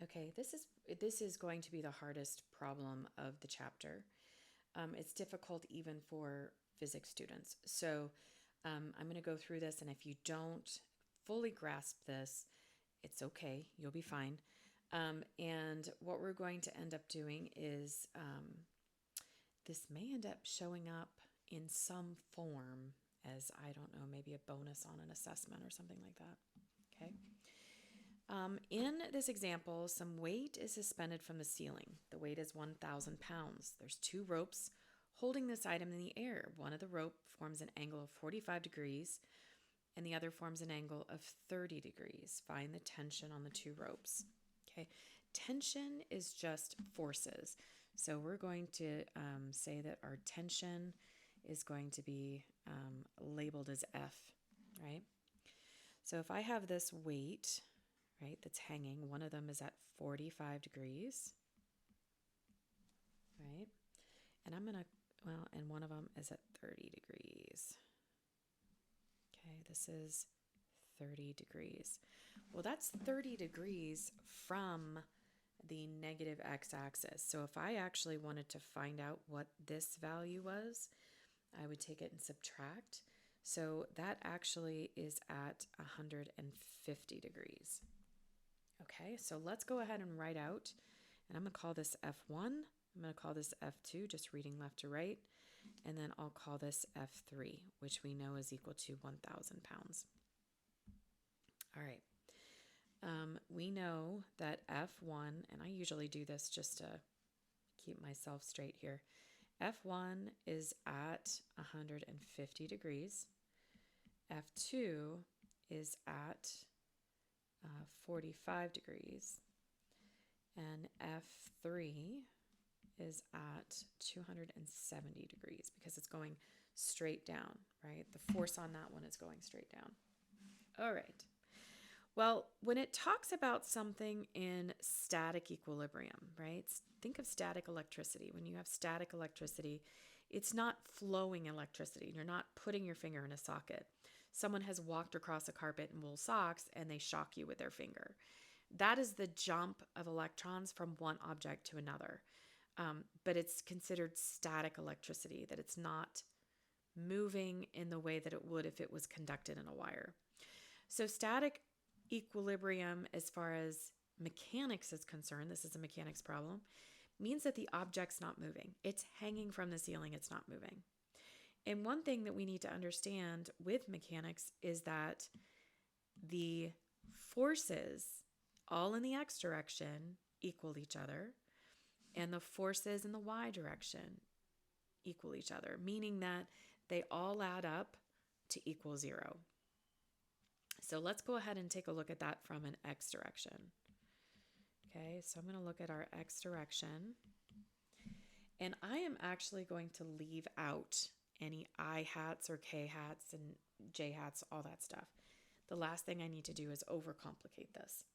Okay, this is going to be the hardest problem of the chapter. It's difficult even for physics students. So I'm going to go through this, and if you don't fully grasp this, it's okay. You'll be fine. And what we're going to end up doing is this may end up showing up in some form as, I don't know, maybe a bonus on an assessment or something like that. Okay. In this example, some weight is suspended from the ceiling. The weight is 1,000 pounds. There's two ropes holding this item in the air. One of the rope forms an angle of 45 degrees and the other forms an angle of 30 degrees. Find the tension on the two ropes. Okay, tension is just forces. So we're going to say that our tension is going to be labeled as F, right? So if I have this weight, right, that's hanging, one of them is at 45 degrees, right? And I'm going to, well, and one of them is at 30 degrees. Okay, this is 30 degrees. Well, that's 30 degrees from the negative x-axis. So if I actually wanted to find out what this value was, I would take it and subtract. So that actually is at 150 degrees. Okay, so let's go ahead and write out, and I'm going to call this F1. I'm going to call this F2, just reading left to right. And then I'll call this F3, which we know is equal to 1,000 pounds. All right. We know that F1, and I usually do this just to keep myself straight here. F1 is at 150 degrees. F2 is at 45 degrees. And F3 is at 270 degrees because it's going straight down, right? The force on that one is going straight down. All right. Well, when it talks about something in static equilibrium, right? Think of static electricity. When you have static electricity, it's not flowing electricity. You're not putting your finger in a socket. Someone has walked across a carpet in wool socks and they shock you with their finger. That is the jump of electrons from one object to another. But it's considered static electricity, that it's not moving in the way that it would if it was conducted in a wire. So static equilibrium, as far as mechanics is concerned, this is a mechanics problem, means that the object's not moving. It's hanging from the ceiling, it's not moving. And one thing that we need to understand with mechanics is that the forces, all in the x direction, equal each other, and the forces in the y direction equal each other, meaning that they all add up to equal 0. So let's go ahead and take a look at that from an x direction. Okay, so I'm going to look at our x direction. And I am actually going to leave out any I hats or K hats and J hats, all that stuff. The last thing I need to do is overcomplicate this.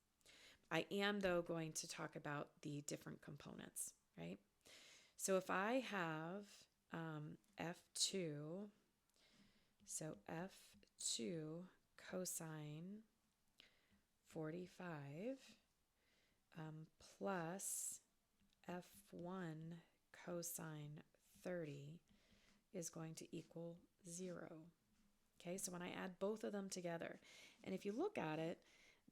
I am, though, going to talk about the different components, right? So if I have F2, so F2 cosine 45 plus F1 cosine 30 is going to equal 0. Okay, so when I add both of them together, and if you look at it,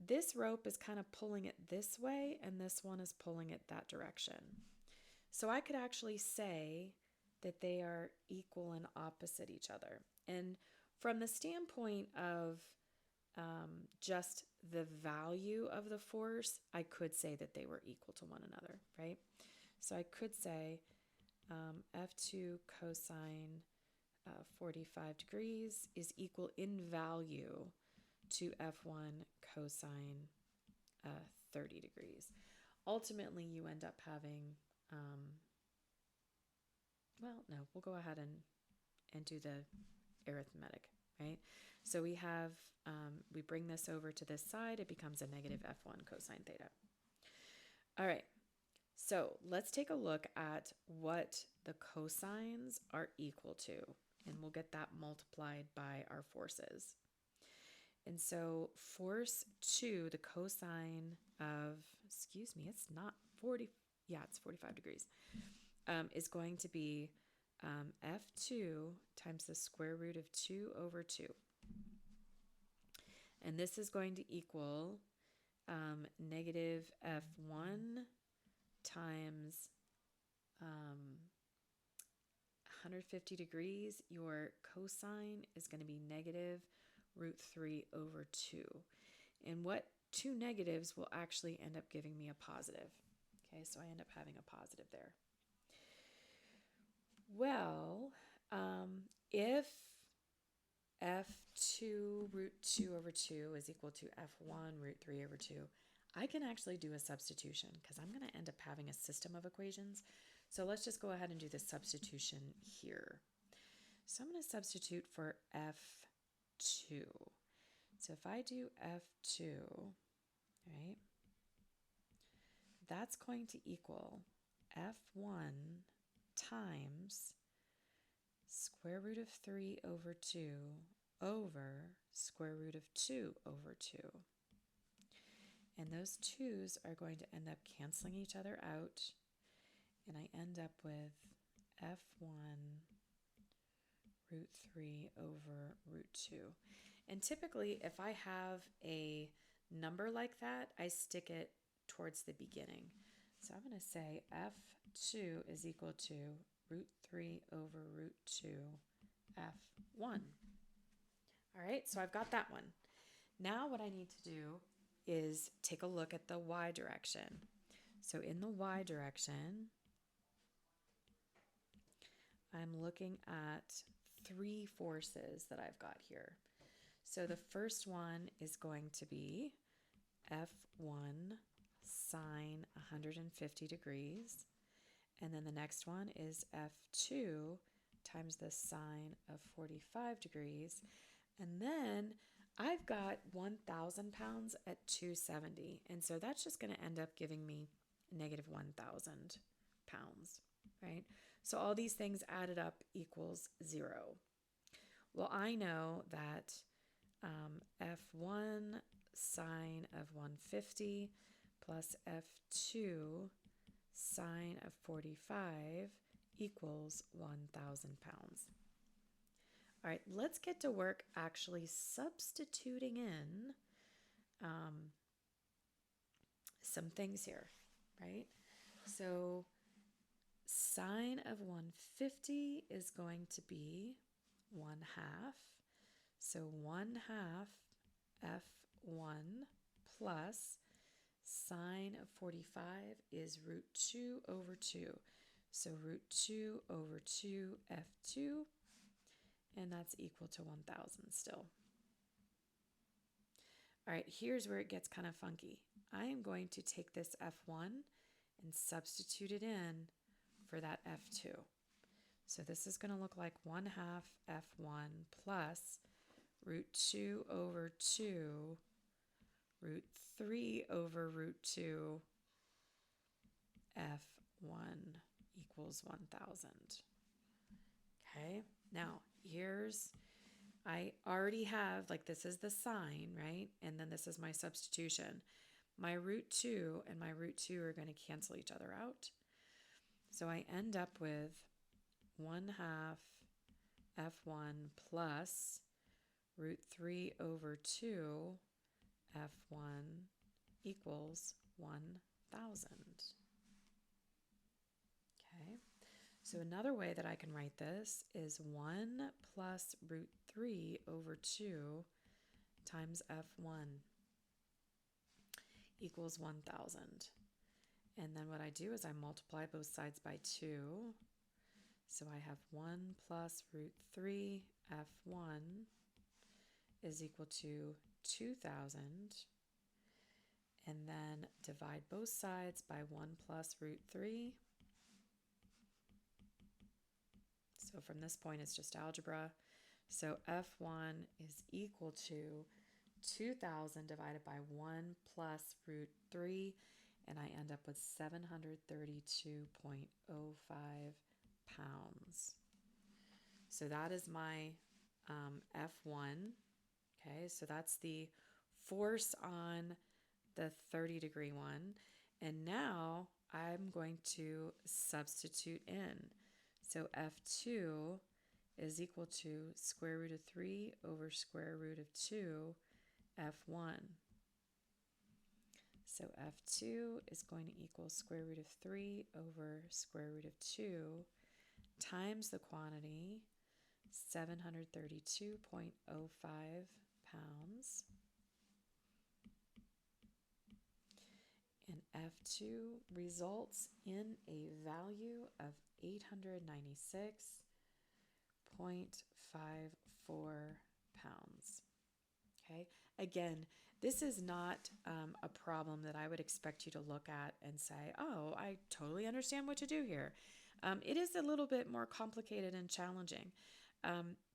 this rope is kind of pulling it this way, and this one is pulling it that direction. So I could actually say that they are equal and opposite each other. And from the standpoint of just the value of the force, I could say that they were equal to one another, right? So I could say F2 cosine 45 degrees is equal in value to F1 cosine 30 degrees. Ultimately, you end up having, well, no, we'll go ahead and do the arithmetic, right? So we have, we bring this over to this side, it becomes a negative F1 cosine theta. All right, so let's take a look at what the cosines are equal to, and we'll get that multiplied by our forces. And so force 2, the cosine of excuse me, it's not 40, yeah, it's 45 degrees, is going to be F2 times the square root of 2 over 2. And this is going to equal negative F1 times 150 degrees. Your cosine is going to be negative root 3 over 2. And what two negatives will actually end up giving me a positive. Okay, so I end up having a positive there. Well, if F2 root 2 over 2 is equal to F1 root 3 over 2, I can actually do a substitution because I'm going to end up having a system of equations. So let's just go ahead and do the substitution here. So I'm going to substitute for F2. So if I do F2, right, that's going to equal F1 times square root of 3 over 2 over square root of 2 over 2. And those 2's are going to end up canceling each other out. And I end up with F1 root 3 over root 2. And typically, if I have a number like that, I stick it towards the beginning. So I'm going to say F2 is equal to root 3 over root 2 F1. All right, so I've got that one. Now what I need to do is take a look at the y direction. So in the y direction, I'm looking at three forces that I've got here. So the first one is going to be F1 sine 150 degrees. And then the next one is F2 times the sine of 45 degrees. And then I've got 1,000 pounds at 270. And so that's just going to end up giving me negative 1,000 pounds, right? So all these things added up equals 0. Well, I know that F1 sine of 150 plus F2 sine of 45 equals 1,000 pounds. All right, let's get to work actually substituting in some things here, right? So sine of 150 is going to be 1 half. So 1 half F1 plus sine of 45 is root 2 over 2. So root 2 over 2 F2, and that's equal to 1,000 still. All right, here's where it gets kind of funky. I am going to take this F1 and substitute it in for that F2. So this is going to look like 1 half F1 plus root 2 over 2 root 3 over root 2 F1 equals 1,000. Okay, now I already have, like, this is the sine, right? And then this is my substitution. My root 2 and my root 2 are going to cancel each other out. So I end up with 1 half F1 plus root 3 over 2 F1 equals 1,000. Okay, so another way that I can write this is 1 plus root 3 over 2 times F1 equals 1,000. And then what I do is I multiply both sides by 2. So I have 1 plus root 3 F1 is equal to 2,000. And then divide both sides by 1 plus root 3. So from this point, it's just algebra. So F1 is equal to 2,000 divided by 1 plus root 3, and I end up with 732.05 pounds. So that is my F1. Okay, so that's the force on the 30-degree one. And now I'm going to substitute in. So F2 is equal to square root of 3 over square root of 2 F1. So F2 is going to equal square root of 3 over square root of 2 times the quantity, 732.05 pounds. And F2 results in a value of 896.54 pounds. Okay, again, this is not a problem that I would expect you to look at and say, oh, I totally understand what to do here. It is a little bit more complicated and challenging.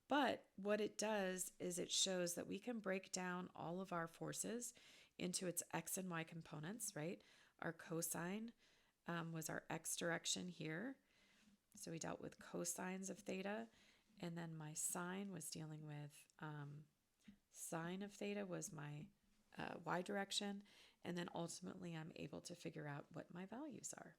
But what it does is it shows that we can break down all of our forces into its x and y components, right? Our cosine was our x direction here. So we dealt with cosines of theta. And then my sine was dealing with sine of theta was my y direction. And then ultimately I'm able to figure out what my values are.